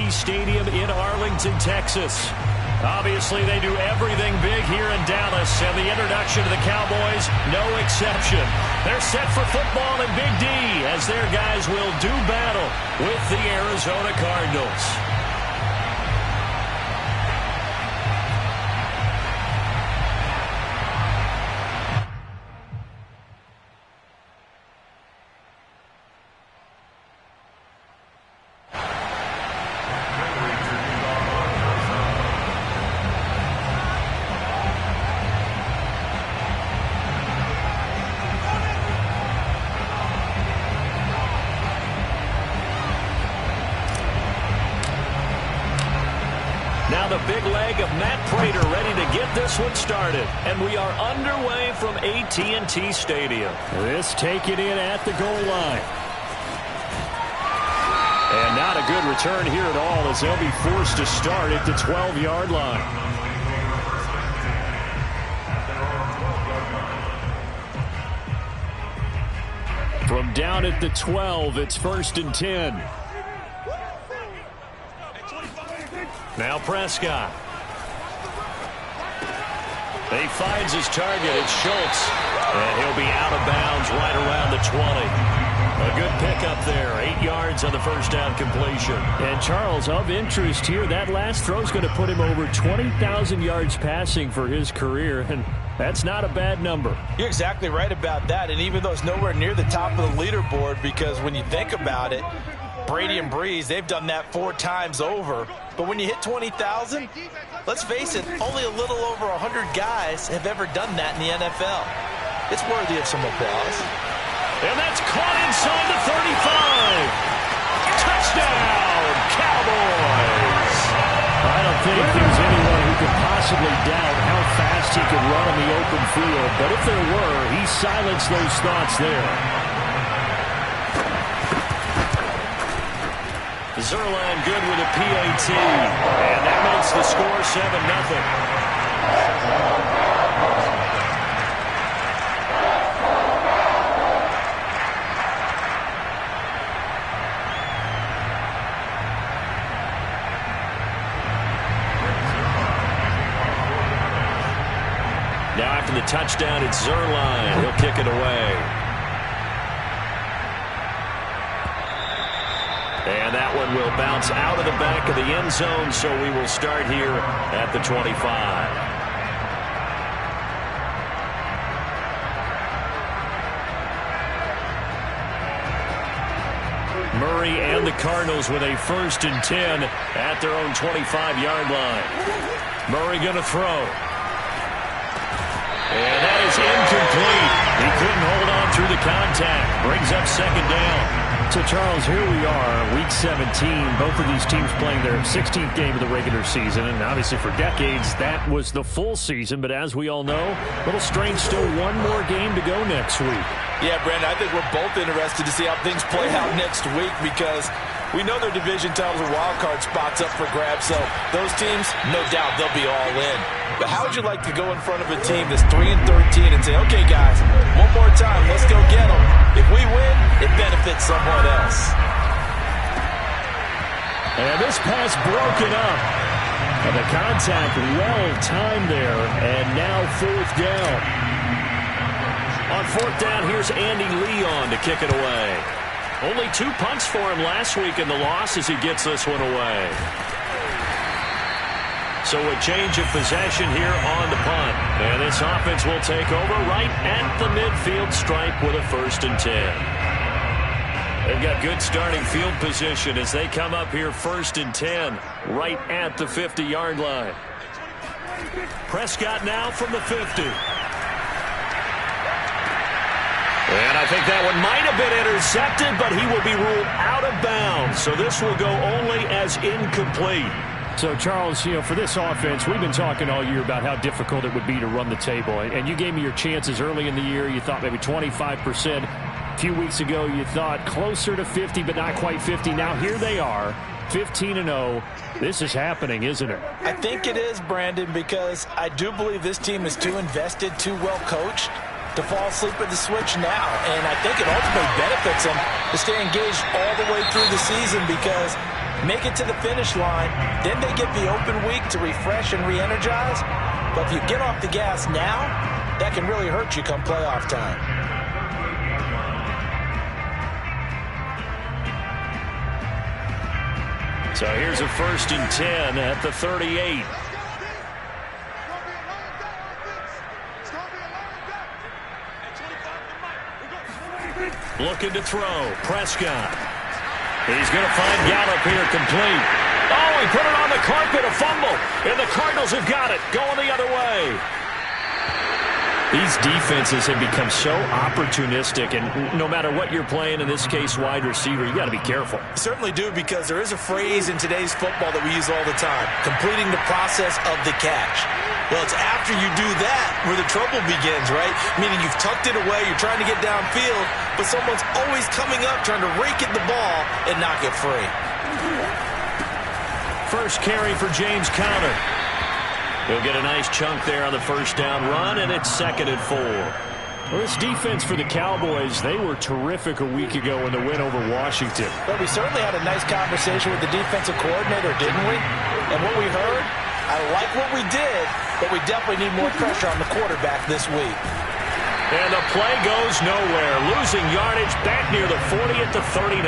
AT&T Stadium in Arlington, Texas. Obviously, they do everything big here in Dallas, and the introduction to the Cowboys, no exception. They're set for football in Big D as their guys will do battle with the Arizona Cardinals. Now the big leg of Matt Prater ready to get this one started. And we are underway from AT&T Stadium. This take it in at the goal line. And not a good return here at all as they'll be forced to start at the 12-yard line. From down at the 12, it's 1st and 10. Now Prescott. He finds his target. It's Schultz. And he'll be out of bounds right around the 20. A good pickup there. 8 yards on the first down completion. And Charles, of interest here, that last throw is going to put him over 20,000 yards passing for his career. And that's not a bad number. You're exactly right about that. And even though it's nowhere near the top of the leaderboard, because when you think about it, Brady and Breeze, they've done that 4 times over. But when you hit 20,000, let's face it, only a little over 100 guys have ever done that in the NFL. It's worthy of some applause. And that's caught inside the 35. Touchdown, Cowboys. I don't think there's anyone who could possibly doubt how fast he could run on the open field. But if there were, he silenced those thoughts there. Zuerlein good with a PAT, and that makes the score 7-0. Now after the touchdown, it's Zuerlein. He'll kick it away. And that one will bounce out of the back of the end zone, so we will start here at the 25. Murray and the Cardinals with a 1st and 10 at their own 25-yard line. Murray going to throw. And that is incomplete. He couldn't hold on through the contact. Brings up 2nd down. So, Charles, here we are, Week 17. Both of these teams playing their 16th game of the regular season. And obviously for decades, that was the full season. But as we all know, a little strange, still one more game to go next week. Yeah, Brandon, I think we're both interested to see how things play out next week because we know their division titles are wild card spots up for grabs. So those teams, no doubt, they'll be all in. But how would you like to go in front of a team that's 3-13 and say, okay, guys, one more time, let's go get them. If we win, it benefits someone else. And this pass broken up. And the contact well timed there. And now 4th down. On 4th down, here's Andy Leon to kick it away. Only 2 punts for him last week in the loss as he gets this one away. So a change of possession here on the punt. And this offense will take over right at the midfield stripe with a 1st and 10. They've got good starting field position as they come up here 1st and 10 right at the 50-yard line. Prescott now from the 50. And I think that one might have been intercepted, but he will be ruled out of bounds. So this will go only as incomplete. So, Charles, for this offense, we've been talking all year about how difficult it would be to run the table. And you gave me your chances early in the year. You thought maybe 25%. A few weeks ago, you thought closer to 50, but not quite 50. Now, here they are, 15-0. This is happening, isn't it? I think it is, Brandon, because I do believe this team is too invested, too well coached to fall asleep at the switch now. And I think it ultimately benefits them to stay engaged all the way through the season because make it to the finish line, then they get the open week to refresh and re-energize. But if you get off the gas now, that can really hurt you come playoff time. So here's a 1st and 10 at the 38. Looking to throw. Prescott. He's going to find Gallup here complete. Oh, he put it on the carpet, a fumble. And the Cardinals have got it, going the other way. These defenses have become so opportunistic, and no matter what you're playing, in this case wide receiver, you got to be careful. Certainly do, because there is a phrase in today's football that we use all the time, completing the process of the catch. Well, it's after you do that where the trouble begins, right? Meaning you've tucked it away, you're trying to get downfield, but someone's always coming up trying to rake at the ball and knock it free. First carry for James Conner. He'll get a nice chunk there on the first down run, and it's 2nd and 4. Well, this defense for the Cowboys, they were terrific a week ago in the win over Washington. But we certainly had a nice conversation with the defensive coordinator, didn't we? And what we heard, I like what we did, but we definitely need more pressure on the quarterback this week. And the play goes nowhere. Losing yardage back near the 40 at the 39.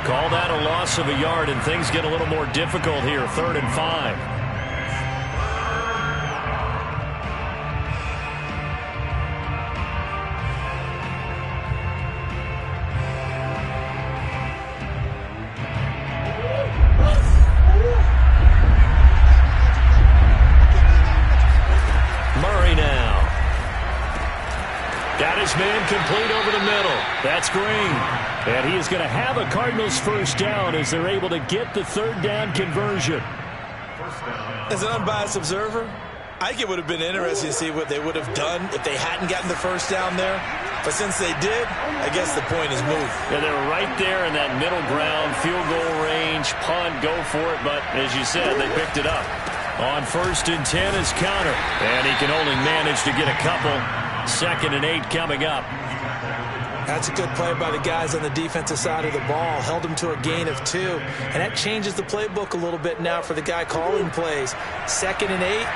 Call that a loss of a yard, and things get a little more difficult here, 3rd and 5. Man complete over the middle. That's Green. And he is going to have a Cardinals first down as they're able to get the 3rd down conversion. As an unbiased observer, I think it would have been interesting to see what they would have done if they hadn't gotten the first down there. But since they did, I guess the point is moot. Yeah, they were right there in that middle ground, field goal range, punt, go for it. But as you said, they picked it up. On 1st and 10 is Conner. And he can only manage to get a couple. 2nd and 8 coming up. That's a good play by the guys on the defensive side of the ball. Held them to a gain of 2. And that changes the playbook a little bit now for the guy calling plays. 2nd and 8.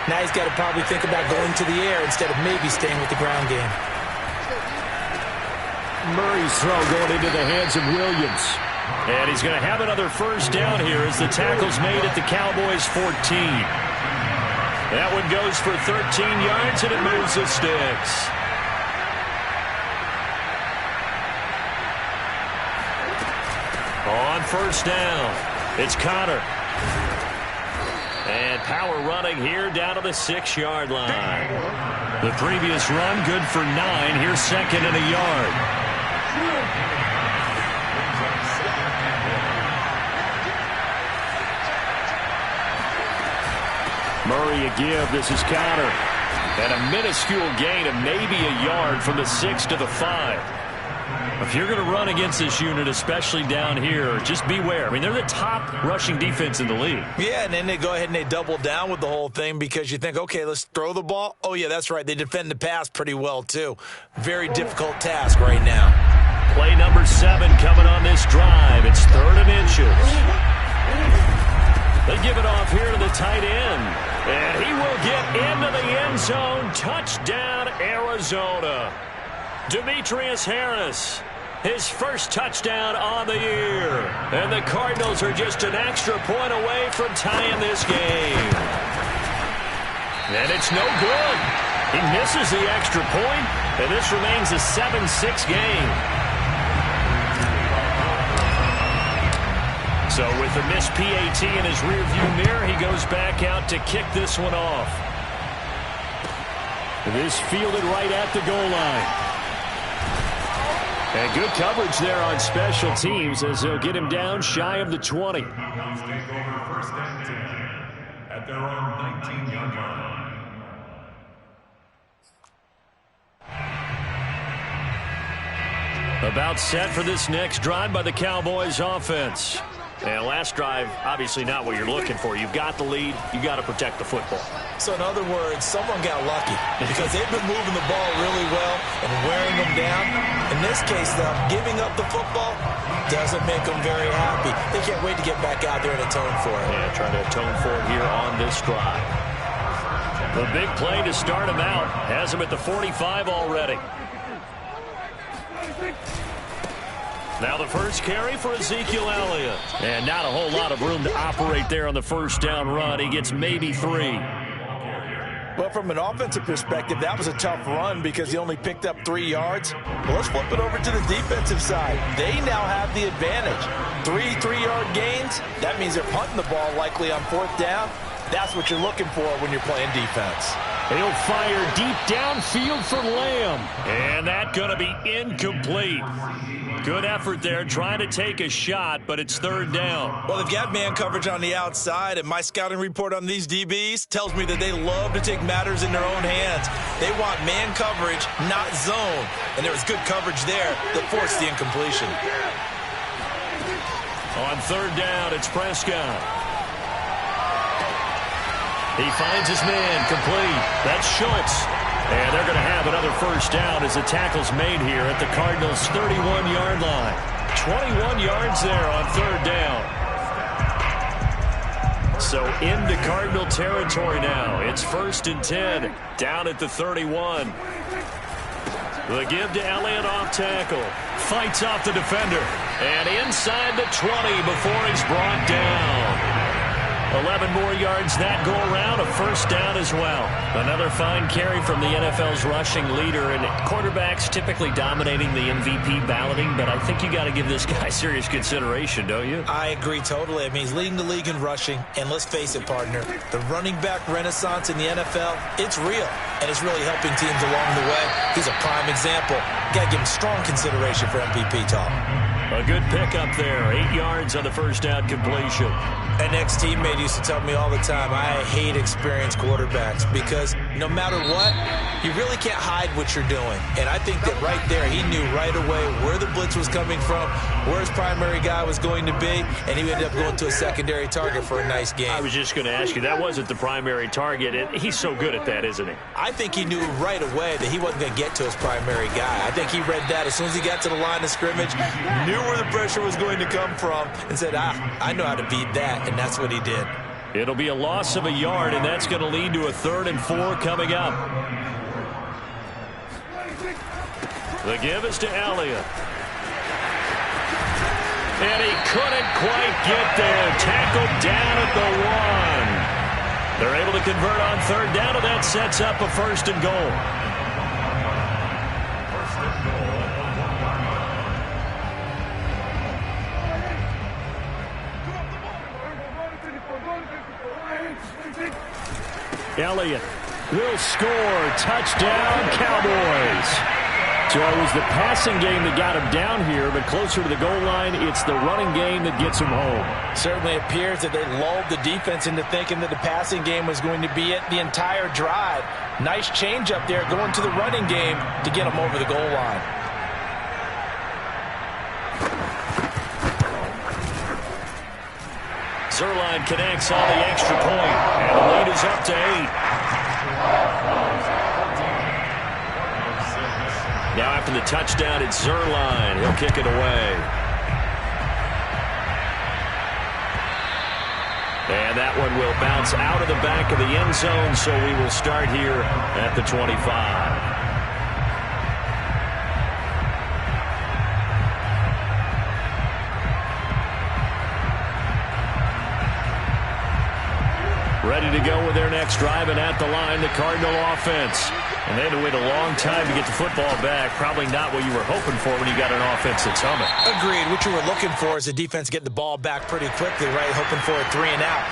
Now he's got to probably think about going to the air instead of maybe staying with the ground game. Murray's throw going into the hands of Williams. And he's going to have another first down here as the tackle's made at the Cowboys' 14. That one goes for 13 yards, and it moves the sticks. On first down, it's Conner. And power running here down to the 6-yard line. The previous run, good for 9. Here's 2nd and a yard. Murray a give. This is Conner. And a minuscule gain of maybe a yard from the 6 to the 5. If you're going to run against this unit, especially down here, just beware. I mean, they're the top rushing defense in the league. Yeah, and then they go ahead and they double down with the whole thing because you think, okay, let's throw the ball. Oh, yeah, that's right. They defend the pass pretty well, too. Very difficult task right now. Play number 7 coming on this drive. It's 3rd and inches. They give it off here to the tight end. And he will get into the end zone. Touchdown, Arizona. Demetrius Harris, his first touchdown on the year. And the Cardinals are just an extra point away from tying this game. And it's no good. He misses the extra point, and this remains a 7-6 game. So with the missed PAT in his rearview mirror, he goes back out to kick this one off. This fielded right at the goal line. And good coverage there on special teams as they'll get him down shy of the 20. Take over 1st and 10 at their own 19-yard line. About set for this next drive by the Cowboys offense. And last drive, obviously not what you're looking for. You've got the lead. You've got to protect the football. So in other words, someone got lucky because they've been moving the ball really well and wearing them down. In this case, though, giving up the football doesn't make them very happy. They can't wait to get back out there and atone for it. Yeah, trying to atone for it here on this drive. The big play to start him out. Has him at the 45 already. Now the first carry for Ezekiel Elliott. And not a whole lot of room to operate there on the first down run. He gets maybe 3. But from an offensive perspective, that was a tough run because he only picked up 3 yards. Well, let's flip it over to the defensive side. They now have the advantage. 3 3-yard gains. That means they're punting the ball likely on 4th down. That's what you're looking for when you're playing defense. He'll fire deep downfield for Lamb. And that's going to be incomplete. Good effort there trying to take a shot, but it's 3rd down. Well, they've got man coverage on the outside, and my scouting report on these DBs tells me that they love to take matters in their own hands. They want man coverage, not zone. And there was good coverage there that forced the incompletion. On 3rd down, it's Prescott. He finds his man complete. That's Schultz. And they're going to have another first down as the tackle's made here at the Cardinals' 31-yard line. 21 yards there on 3rd down. So into Cardinal territory now. It's 1st and 10 down at the 31. The give to Elliott off tackle. Fights off the defender. And inside the 20 before he's brought down. 11 more yards that go around, a first down as well. Another fine carry from the NFL's rushing leader, and quarterbacks typically dominating the MVP balloting, but I think you got to give this guy serious consideration, don't you? I agree totally. I mean, he's leading the league in rushing, and let's face it, partner, the running back renaissance in the NFL, it's real, and it's really helping teams along the way. He's a prime example. Got to give him strong consideration for MVP talk. A good pickup there. 8 yards on the first down completion. An ex-teammate used to tell me all the time, I hate experienced quarterbacks because no matter what, you really can't hide what you're doing. And I think that right there, he knew right away where the blitz was coming from, where his primary guy was going to be, and he ended up going to a secondary target for a nice game. I was just going to ask you, that wasn't the primary target. He's so good at that, isn't he? I think he knew right away that he wasn't going to get to his primary guy. I think he read that as soon as he got to the line of scrimmage, knew where the pressure was going to come from, and said, I know how to beat that, and that's what he did. It'll be a loss of a yard, and that's going to lead to a 3rd and 4 coming up. The give is to Elliott. And he couldn't quite get there. Tackled down at the 1. They're able to convert on 3rd down, and that sets up a 1st and goal. Elliott will score. Touchdown, Cowboys. So it was the passing game that got him down here, but closer to the goal line, it's the running game that gets him home. Certainly appears that they lulled the defense into thinking that the passing game was going to be it the entire drive. Nice change up there going to the running game to get him over the goal line. Zuerlein connects on the extra point, and the lead is up to 8. Now after the touchdown, it's Zuerlein. He'll kick it away. And that one will bounce out of the back of the end zone, so we will start here at the 25. Ready to go with their next drive, and at the line, the Cardinal offense. And they had to wait a long time to get the football back. Probably not what you were hoping for when you got an offense that's humming. Agreed. What you were looking for is the defense getting the ball back pretty quickly, right? Hoping for a 3 and out.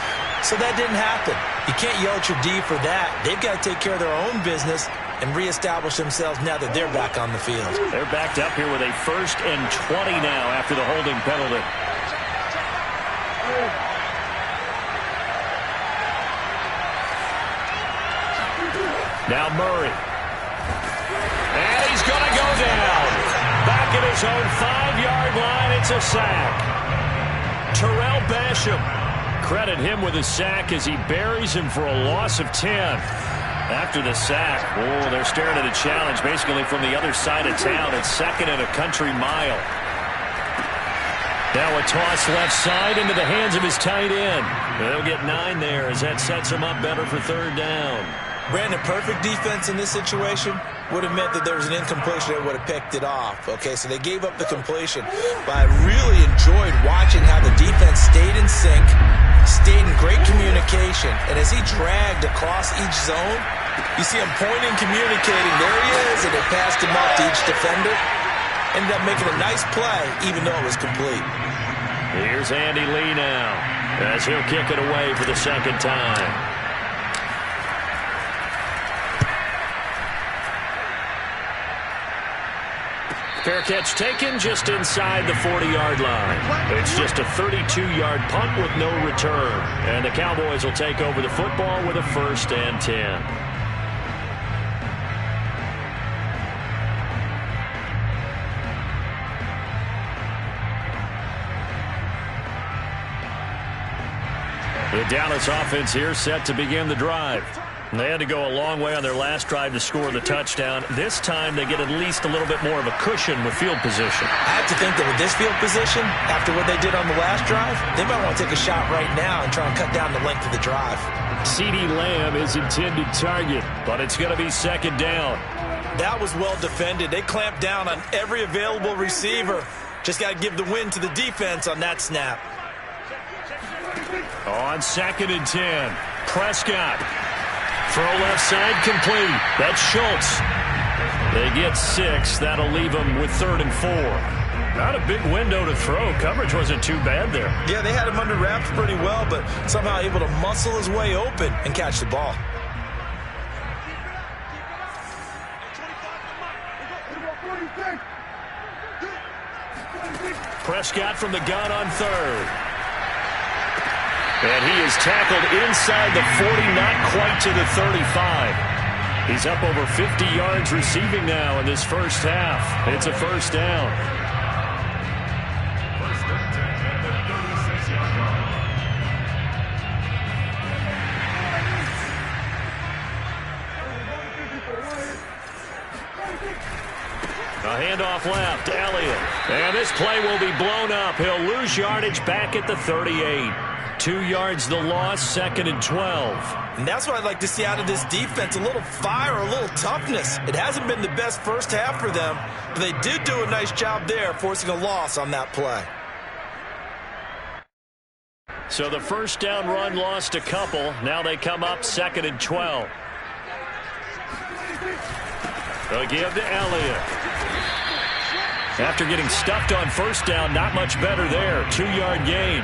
So that didn't happen. You can't yell at your D for that. They've got to take care of their own business and reestablish themselves now that they're back on the field. They're backed up here with a 1st and 20 now after the holding penalty. Now Murray. And he's going to go down. Back at his own 5-yard line, it's a sack. Terrell Basham. Credit him with a sack as he buries him for a loss of 10. After the sack, they're staring at a challenge basically from the other side of town. It's second and a country mile. Now a toss left side into the hands of his tight end. They'll get 9 there as that sets him up better for third down. Brandon, perfect defense in this situation would have meant that there was an incompletion that would have picked it off. Okay, so they gave up the completion. But I really enjoyed watching how the defense stayed in sync, stayed in great communication. And as he dragged across each zone, you see him pointing, communicating. There he is, and they passed him up to each defender. Ended up making a nice play, even though it was complete. Here's Andy Lee now, as he'll kick it away for the second time. Fair catch taken just inside the 40-yard line. It's just a 32-yard punt with no return. And the Cowboys will take over the football with a 1st and 10. The Dallas offense here set to begin the drive. They had to go a long way on their last drive to score the touchdown. This time they get at least a little bit more of a cushion with field position. I have to think that with this field position, after what they did on the last drive, they might want to take a shot right now and try and cut down the length of the drive. CeeDee Lamb is intended target, but it's going to be second down. That was well defended. They clamped down on every available receiver. Just got to give the win to the defense on that snap. On 2nd and 10, Prescott. Throw left side complete. That's Schultz. They get 6. That'll leave them with 3rd and 4. Not a big window to throw. Coverage wasn't too bad there. Yeah, they had him under wraps pretty well, but somehow able to muscle his way open and catch the ball. Prescott from the gun on 3rd. And he is tackled inside the 40, not quite to the 35. He's up over 50 yards receiving now in this first half. It's a 1st down. 1st and 10 at the 36-yard line. A handoff left, Elliott. And this play will be blown up. He'll lose yardage back at the 38. 2 yards the loss, 2nd and 12. And that's what I'd like to see out of this defense, a little fire, a little toughness. It hasn't been the best first half for them, but they did do a nice job there, forcing a loss on that play. So the 1st down run lost a couple. Now they come up 2nd and 12. They'll give to Elliott. After getting stuffed on 1st down, not much better there. 2-yard gain.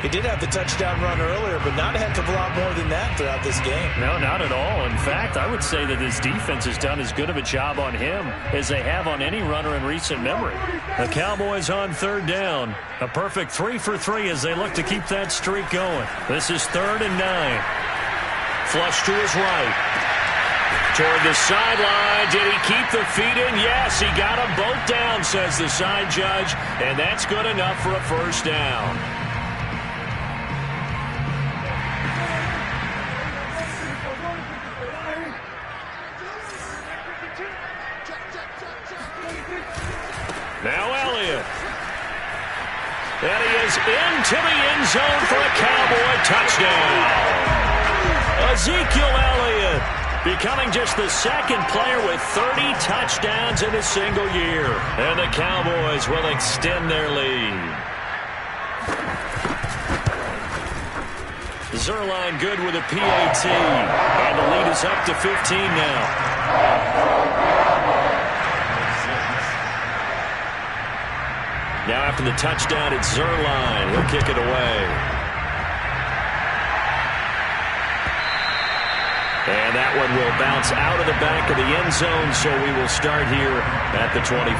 He did have the touchdown run earlier, but not a heck of a lot more than that throughout this game. No, not at all. In fact, I would say that this defense has done as good of a job on him as they have on any runner in recent memory. The Cowboys on 3rd down. A perfect 3 for 3 as they look to keep that streak going. This is 3rd and 9. Flush to his right. Toward the sideline. Did he keep the feet in? Yes, he got them both down, says the side judge. And that's good enough for a 1st down. Now Elliott. And he is into the end zone for a Cowboy touchdown. Ezekiel Elliott becoming just the 2nd player with 30 touchdowns in a single year. And the Cowboys will extend their lead. Zuerlein good with a PAT. And the lead is up to 15 now. Now after the touchdown, it's Zuerlein. He'll kick it away. And that one will bounce out of the back of the end zone, so we will start here at the 25.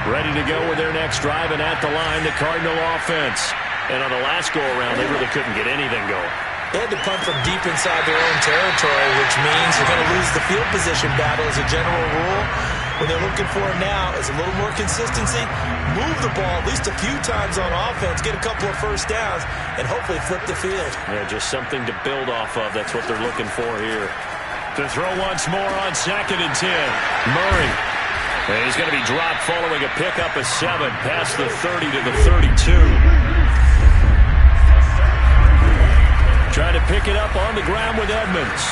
Ready to go with their next drive, and at the line, the Cardinal offense. And on the last go-around, they really couldn't get anything going. They had to punt from deep inside their own territory, which means you're going to lose the field position battle as a general rule. What they're looking for now is a little more consistency, move the ball at least a few times on offense, get a couple of first downs, and hopefully flip the field. Yeah, just something to build off of. That's what they're looking for here. To throw once more on 2nd and 10. Murray. And he's going to be dropped following a pickup of 7 past the 30 to the 32. Trying to pick it up on the ground with Edmonds.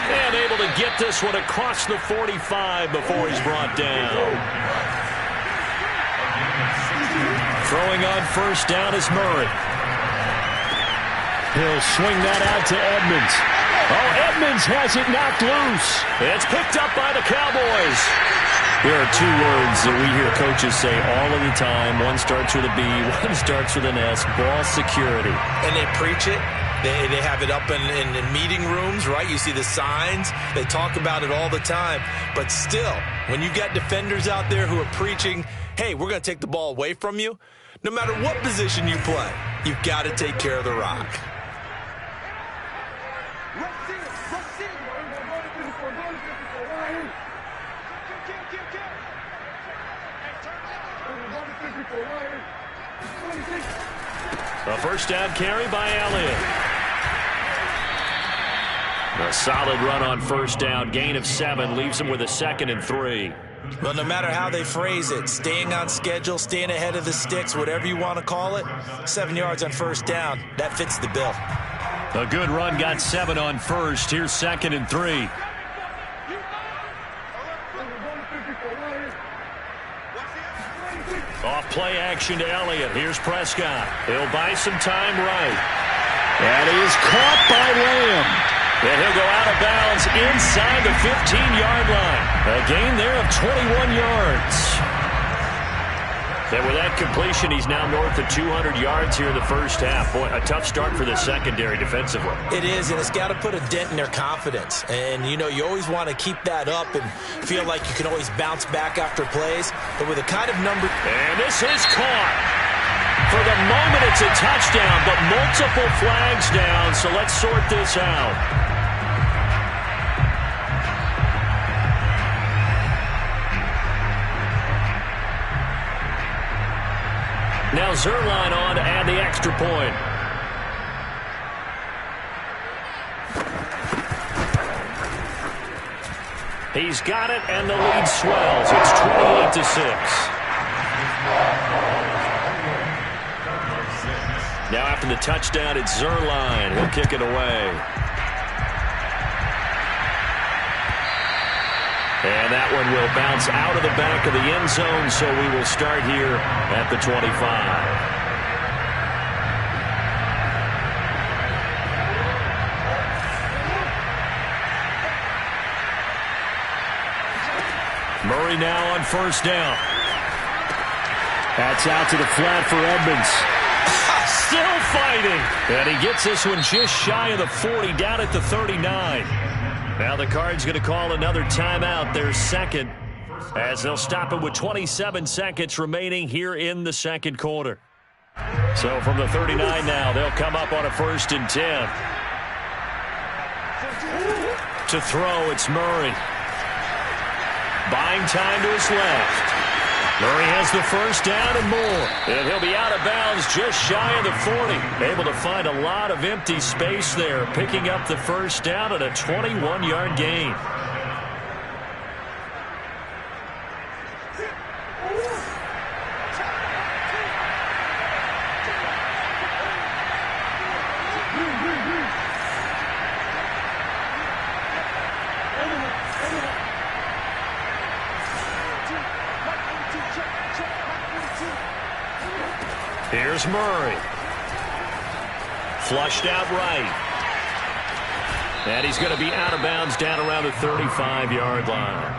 And able to get this one across the 45 before he's brought down. Throwing on first down is Murray. He'll swing that out to Edmonds. Oh, Edmonds has it knocked loose. It's picked up by the Cowboys. There are 2 words that we hear coaches say all of the time. One starts with a B, one starts with an S. Ball security. And they preach it. They have it up in meeting rooms, right? You see the signs. They talk about it all the time. But still, when you got defenders out there who are preaching, hey, we're going to take the ball away from you, no matter what position you play, you've got to take care of the rock. A first down carry by Elliott. A solid run on first down. Gain of 7 leaves him with a 2nd and 3. Well, no matter how they phrase it, staying on schedule, staying ahead of the sticks, whatever you want to call it, 7 yards on first down, that fits the bill. A good run got 7 on first. Here's 2nd and 3. Off play action to Elliott. Here's Prescott. He'll buy some time right. And he is caught by Lamb. And he'll go out of bounds inside the 15-yard line. A gain there of 21 yards. And with that completion, he's now north of 200 yards here in the first half. Boy, a tough start for the secondary defensively. It is, and it's got to put a dent in their confidence. And, you know, you always want to keep that up and feel like you can always bounce back after plays. But with a kind of number... And this is caught. For the moment, it's a touchdown, but multiple flags down, so let's sort this out. Now Zuerlein on to add the extra point. He's got it, and the lead swells. It's 28-6. Now after the touchdown, it's Zuerlein. He'll kick it away. And that one will bounce out of the back of the end zone, so we will start here at the 25. Murray now on first down. That's out to the flat for Edmonds. Still fighting. And he gets this one just shy of the 40, down at the 39. Now the Cards going to call another timeout, their second, as they'll stop it with 27 seconds remaining here in the second quarter. So from the 39 now, they'll come up on a 1st and 10. To throw, it's Murray. Buying time to his left. Murray has the first down and more. And he'll be out of bounds just shy of the 40. Able to find a lot of empty space there, picking up the first down at a 21-yard gain. Here's Murray. Flushed out right. And he's going to be out of bounds down around the 35-yard line.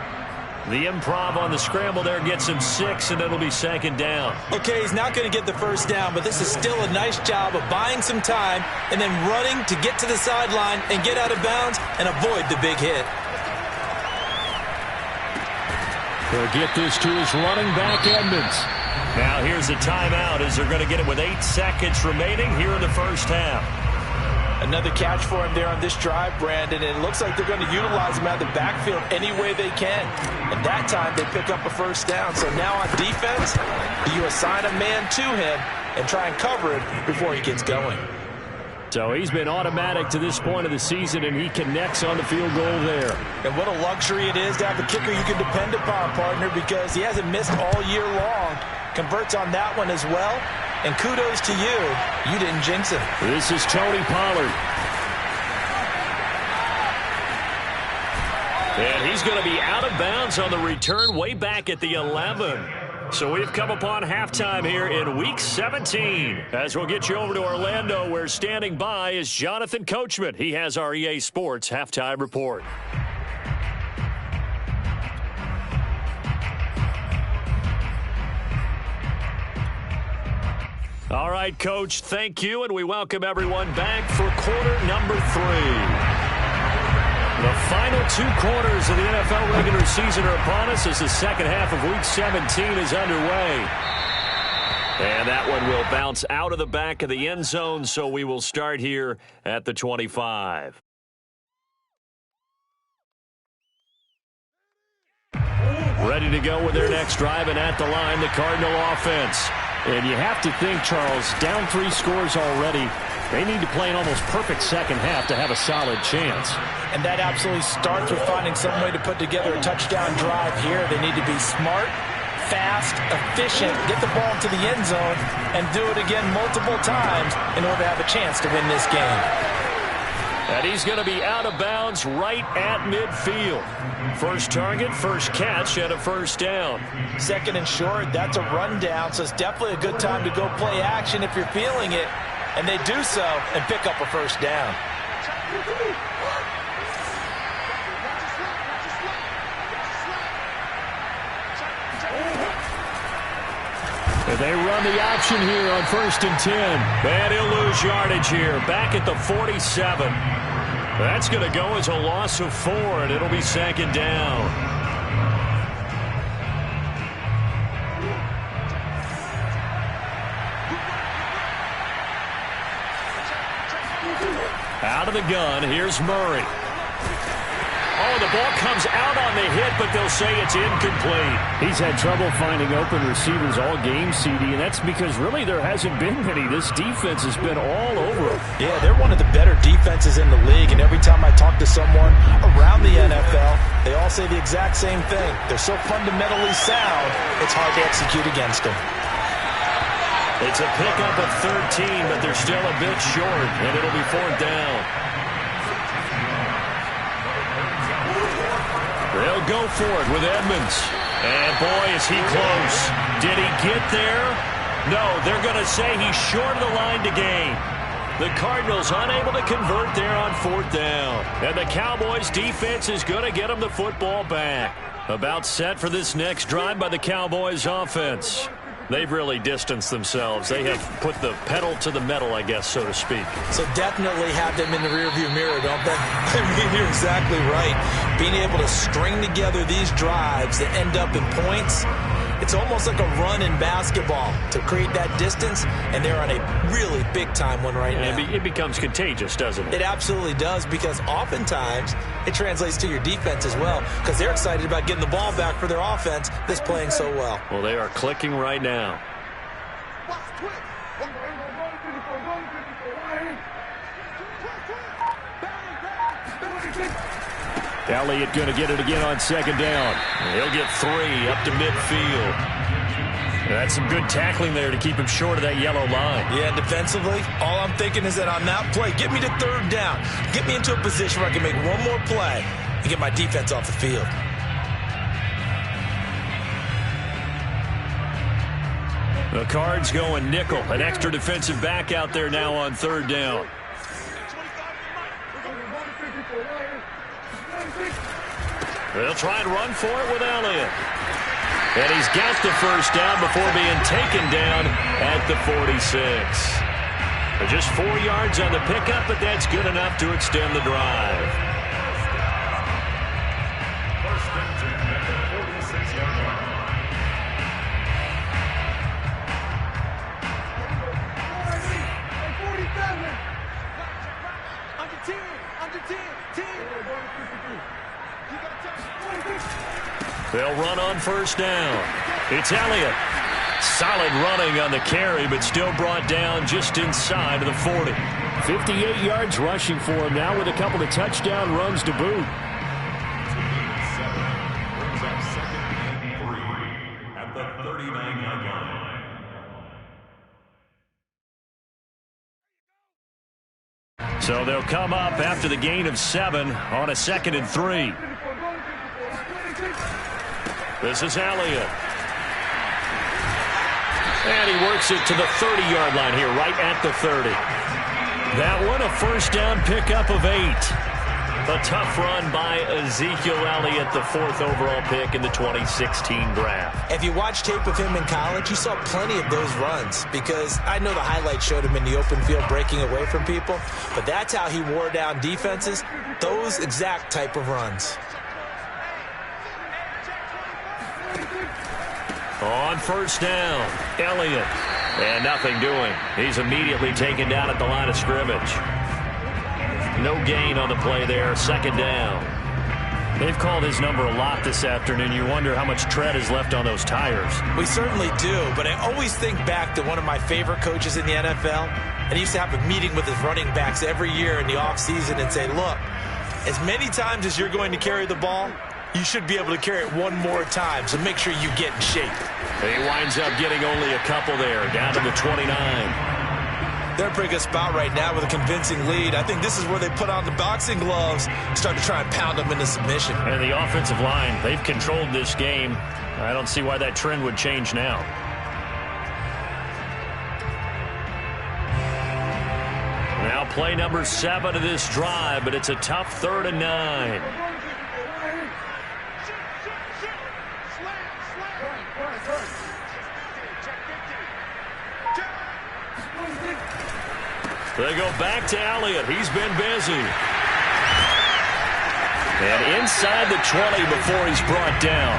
The improv on the scramble there gets him 6, and it'll be 2nd down. Okay, he's not going to get the first down, but this is still a nice job of buying some time and then running to get to the sideline and get out of bounds and avoid the big hit. He'll get this to his running back, Edmonds. Now here's a timeout as they're going to get it with 8 seconds remaining here in the first half. Another catch for him there on this drive, Brandon. And it looks like they're going to utilize him out of the backfield any way they can. And that time they pick up a first down. So now on defense, you assign a man to him and try and cover it before he gets going. So he's been automatic to this point of the season, and he connects on the field goal there. And what a luxury it is to have a kicker you can depend upon, partner, because he hasn't missed all year long. Converts on that one as well. And kudos to you. You didn't jinx him. This is Tony Pollard. And he's going to be out of bounds on the return way back at the 11. So we've come upon halftime here in Week 17. As we'll get you over to Orlando, where standing by is Jonathan Coachman. He has our EA Sports Halftime Report. All right, Coach, thank you, and we welcome everyone back for quarter number 3. The final 2 quarters of the NFL regular season are upon us as the second half of Week 17 is underway. And that one will bounce out of the back of the end zone, so we will start here at the 25. Ready to go with their next drive, and at the line, the Cardinal offense. And you have to think, Charles, down 3 scores already. They need to play an almost perfect second half to have a solid chance. And that absolutely starts with finding some way to put together a touchdown drive here. They need to be smart, fast, efficient, get the ball to the end zone, and do it again multiple times in order to have a chance to win this game. And he's going to be out of bounds right at midfield. First target, first catch, and a first down. Second and short, that's a rundown, so it's definitely a good time to go play action if you're feeling it. And they do so and pick up a first down. And they run the option here on 1st and 10. And he'll lose yardage here, back at the 47. That's going to go as a loss of 4, and it'll be 2nd down. Out of the gun, here's Murray. Oh, the ball comes out on the hit, but they'll say it's incomplete. He's had trouble finding open receivers all game, CD, and that's because really there hasn't been many. This defense has been all over them. Yeah, they're one of the better defenses in the league, and every time I talk to someone around the NFL, they all say the exact same thing. They're so fundamentally sound, it's hard to execute against them. It's a pickup of 13, but they're still a bit short, and it'll be 4th down. They'll go for it with Edmonds. And, boy, is he close. Did he get there? No, they're going to say he's short of the line to gain. The Cardinals unable to convert there on 4th down. And the Cowboys' defense is going to get them the football back. About set for this next drive by the Cowboys' offense. They've really distanced themselves. They have put the pedal to the metal, I guess, so to speak. So definitely have them in the rearview mirror, don't they? I mean, you're exactly right. Being able to string together these drives that end up in points, it's almost like a run in basketball to create that distance, and they're on a really big-time one right now. It becomes contagious, doesn't it? It absolutely does, because oftentimes it translates to your defense as well, because they're excited about getting the ball back for their offense that's playing so well. Well, they are clicking right now. Elliott going to get it again on 2nd down. He'll get 3 up to midfield. That's some good tackling there to keep him short of that yellow line. Yeah, defensively, all I'm thinking is that on that play, get me to 3rd down. Get me into a position where I can make one more play and get my defense off the field. The Cards going nickel. An extra defensive back out there now on 3rd down. They'll try and run for it with Elliott. And he's got the first down before being taken down at the 46. Just 4 yards on the pickup, but that's good enough to extend the drive. First and 10 at the 46-yard line. They'll run on first down. It's Elliott. Solid running on the carry, but still brought down just inside of the 40. 58 yards rushing for him now with a couple of touchdown runs to boot. Brings up 2nd and 3 at the 39-yard line. So they'll come up after the gain of 7 on a 2nd and 3. This is Elliott. And he works it to the 30-yard line here, right at the 30. That one, a first down pickup of 8. A tough run by Ezekiel Elliott, the 4th overall pick in the 2016 draft. If you watch tape of him in college, you saw plenty of those runs, because I know the highlights showed him in the open field breaking away from people, but that's how he wore down defenses, those exact type of runs. On first down, Elliott. And nothing doing. He's immediately taken down at the line of scrimmage. No gain on the play there. 2nd down. They've called his number a lot this afternoon. You wonder how much tread is left on those tires. We certainly do, but I always think back to one of my favorite coaches in the NFL, and he used to have a meeting with his running backs every year in the offseason and say, look, as many times as you're going to carry the ball, you should be able to carry it one more time, so make sure you get in shape. He winds up getting only a couple there, down to the 29. They're in a pretty good spot right now with a convincing lead. I think this is where they put on the boxing gloves, start to try and pound them into submission. And the offensive line, they've controlled this game. I don't see why that trend would change now. Now play number 7 of this drive, but it's a tough 3rd and 9. They go back to Elliott. He's been busy. And inside the 20 before he's brought down.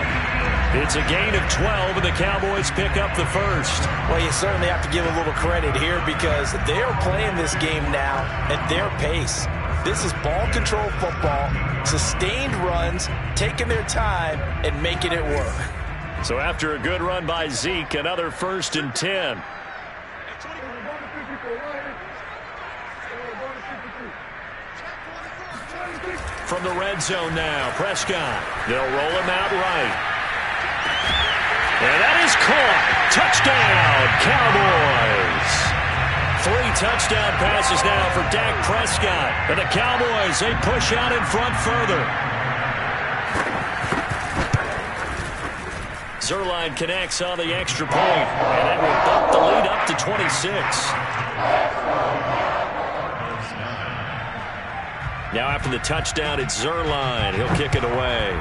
It's a gain of 12, and the Cowboys pick up the first. Well, you certainly have to give a little credit here, because they're playing this game now at their pace. This is ball control football, sustained runs, taking their time, and making it work. So after a good run by Zeke, another 1st and 10. From the red zone now, Prescott. They'll roll him out right. And that is caught. Touchdown, Cowboys. 3 touchdown passes now for Dak Prescott. And the Cowboys, they push out in front further. Zuerlein connects on the extra point. And that will bump the lead up to 26. Now after the touchdown, it's Zuerlein. He'll kick it away.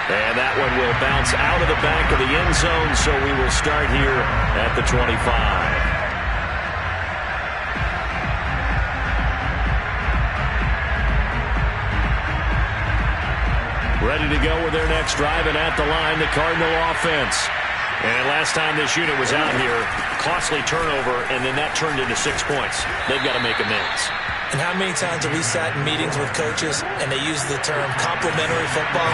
And that one will bounce out of the back of the end zone, so we will start here at the 25. Ready to go with their next drive, and at the line, the Cardinal offense. And last time this unit was out here, costly turnover, and then that turned into 6 points. They've got to make amends. And how many times have we sat in meetings with coaches and they use the term complementary football?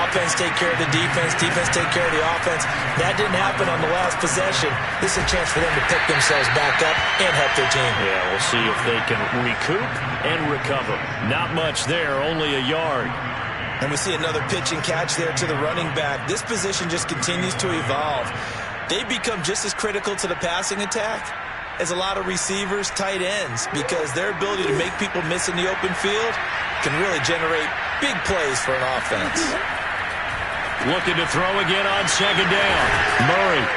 Offense take care of the defense, defense take care of the offense. That didn't happen on the last possession. This is a chance for them to pick themselves back up and help their team. Yeah, we'll see if they can recoup and recover. Not much there, only a yard. And we see another pitch and catch there to the running back. This position just continues to evolve. They become just as critical to the passing attack as a lot of receivers, tight ends, because their ability to make people miss in the open field can really generate big plays for an offense. Looking to throw again on 2nd down. Murray.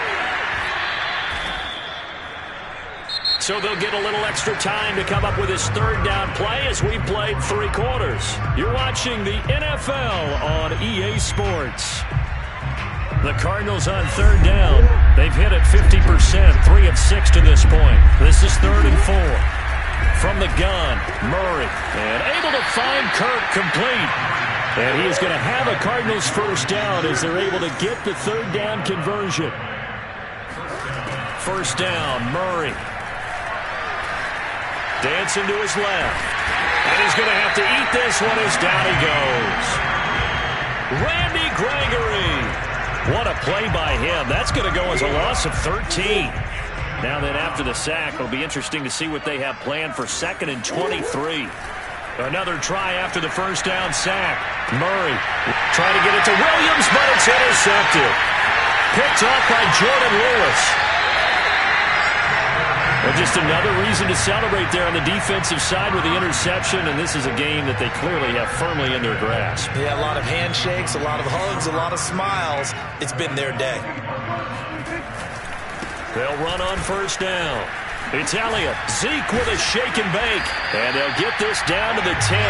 So they'll get a little extra time to come up with his 3rd down play as we played 3 quarters. You're watching the NFL on EA Sports. The Cardinals on 3rd down. They've hit it 50%, 3 of 6 to this point. This is 3rd and 4. From the gun, Murray. And able to find Kirk complete. And he is going to have a Cardinals first down as they're able to get the 3rd down conversion. First down, Murray. Dancing to his left. And he's going to have to eat this one as down he goes. Randy Gregory. What a play by him. That's going to go as a loss of 13. Now then, after the sack, it'll be interesting to see what they have planned for 2nd and 23. Another try after the first down sack. Murray trying to get it to Williams, but it's intercepted. Picked off by Jordan Lewis. Well, just another reason to celebrate there on the defensive side with the interception, and this is a game that they clearly have firmly in their grasp. Yeah, a lot of handshakes, a lot of hugs, a lot of smiles. It's been their day. They'll run on first down. It's Elliott. Zeke with a shake and bake. And they'll get this down to the 10.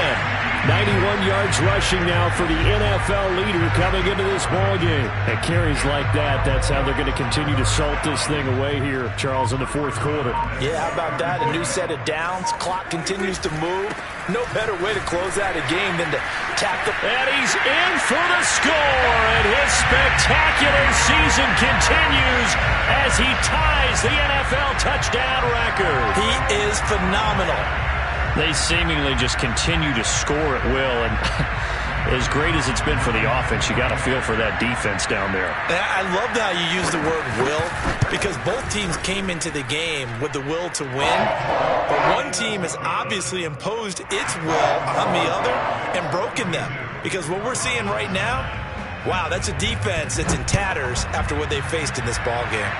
91 yards rushing now for the NFL leader coming into this ballgame. And carries like that, that's how they're going to continue to salt this thing away here, Charles, in the fourth quarter. Yeah, how about that? A new set of downs. Clock continues to move. No better way to close out a game than to tap the... And he's in for the score. And his spectacular season continues as he ties the NFL touchdown record. He is phenomenal. They seemingly just continue to score at will, and as great as it's been for the offense, you got to feel for that defense down there. I love how you use the word will, because both teams came into the game with the will to win, but one team has obviously imposed its will on the other and broken them, because what we're seeing right now, wow, that's a defense that's in tatters after what they faced in this ball game.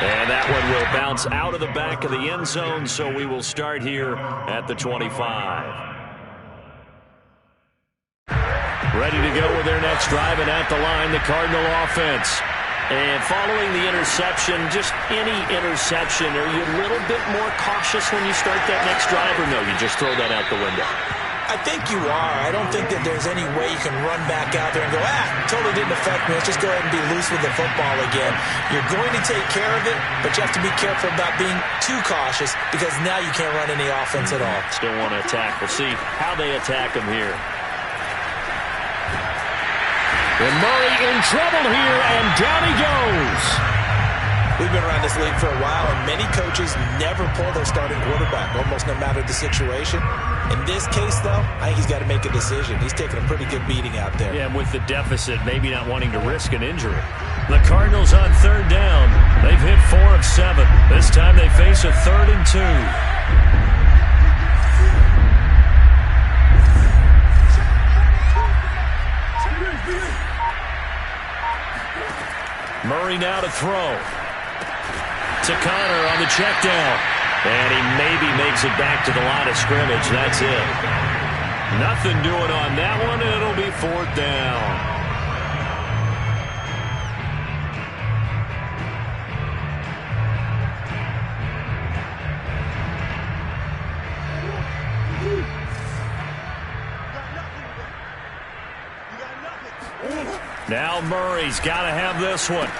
And that one will bounce out of the back of the end zone, so we will start here at the 25. Ready to go with their next drive, and at the line, the Cardinal offense. And following the interception, just any interception, are you a little bit more cautious when you start that next drive, or no, you just throw that out the window? I think you are. I don't think that there's any way you can run back out there and go, totally didn't affect me. Let's just go ahead and be loose with the football again. You're going to take care of it, but you have to be careful about being too cautious, because now you can't run any offense at all. Still want to attack. We'll see how they attack him here. And Murray in trouble here, and down he goes. We've been around this league for a while, and many coaches never pull their starting quarterback, almost no matter the situation. In this case, though, I think he's got to make a decision. He's taking a pretty good beating out there. Yeah, and with the deficit, maybe not wanting to risk an injury. The Cardinals on third down. They've hit 4 of 7. This time they face a 3rd and 2. Murray now to throw. To Connor on the check down. And he maybe makes it back to the line of scrimmage. That's it. Nothing doing on that one, and it'll be 4th down. Now Murray's got to have this one.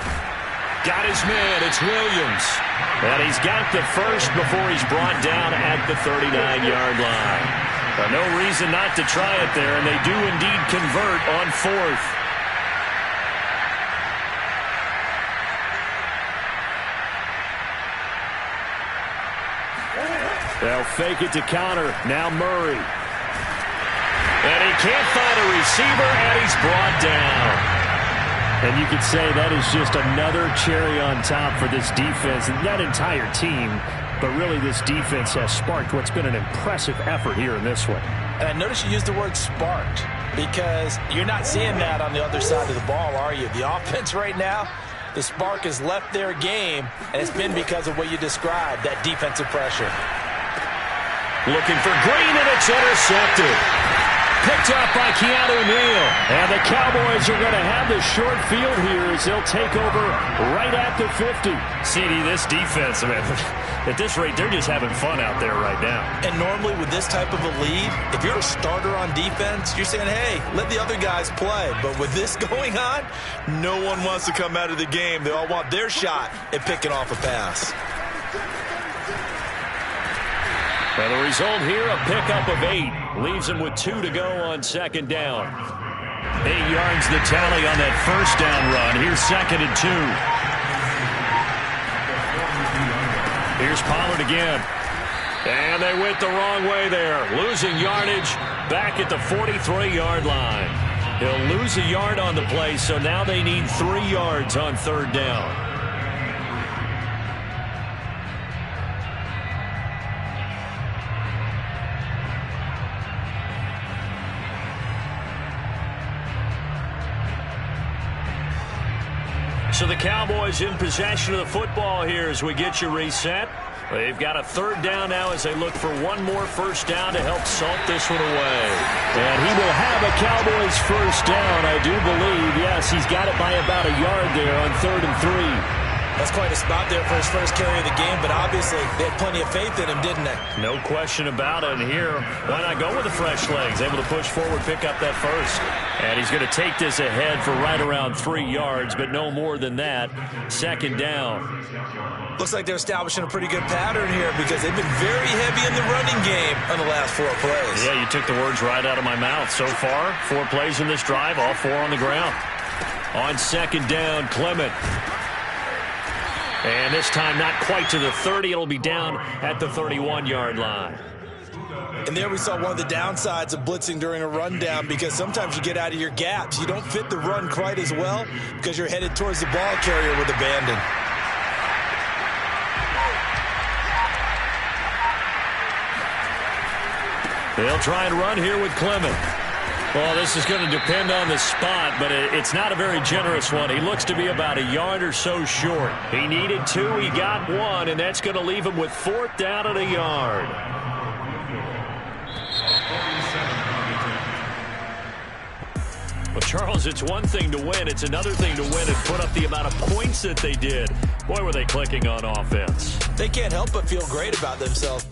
Got his man. It's Williams. And he's got the first before he's brought down at the 39-yard line. No reason not to try it there, and they do indeed convert on 4th. They'll fake it to Connor. Now Murray. And he can't find a receiver, and he's brought down. And you could say that is just another cherry on top for this defense, and that entire team. But really, this defense has sparked what's been an impressive effort here in this one. And I noticed you used the word sparked, because you're not seeing that on the other side of the ball, are you? The offense right now, the spark has left their game, and it's been because of what you described, that defensive pressure. Looking for Green, and it's intercepted. Picked up by Keanu Neal. And the Cowboys are going to have the short field here as they'll take over right at the 50. CD, this defense, man, at this rate, they're just having fun out there right now. And normally with this type of a lead, if you're a starter on defense, you're saying, hey, let the other guys play. But with this going on, no one wants to come out of the game. They all want their shot at picking off a pass. And the result here, a pickup of 8. Leaves him with 2 to go on 2nd down. 8 yards the tally on that first down run. Here's 2nd and 2. Here's Pollard again. And they went the wrong way there. Losing yardage back at the 43-yard line. He'll lose a yard on the play, so now they need 3 yards on third down. So the Cowboys in possession of the football here as we get you reset. They've got a third down now as they look for one more first down to help salt this one away. And he will have a Cowboys first down, I do believe. Yes, he's got it by about a yard there on 3rd and 3. That's quite a spot there for his first carry of the game, but obviously they had plenty of faith in him, didn't they? No question about it. And here, why not go with the fresh legs? Able to push forward, pick up that first. And he's going to take this ahead for right around 3 yards, but no more than that. Second down. Looks like they're establishing a pretty good pattern here because they've been very heavy in the running game on the last 4 plays. Yeah, you took the words right out of my mouth. So far, 4 plays in this drive, all 4 on the ground. On second down, Clement. And this time not quite to the 30. It'll be down at the 31-yard line. And there we saw one of the downsides of blitzing during a rundown because sometimes you get out of your gaps. You don't fit the run quite as well because you're headed towards the ball carrier with abandon. They'll try and run here with Clement. Well, this is going to depend on the spot, but it's not a very generous one. He looks to be about a yard or so short. He needed 2, he got 1, and that's going to leave him with 4th down and a yard. Well, Charles, it's one thing to win. It's another thing to win and put up the amount of points that they did. Boy, were they clicking on offense. They can't help but feel great about themselves.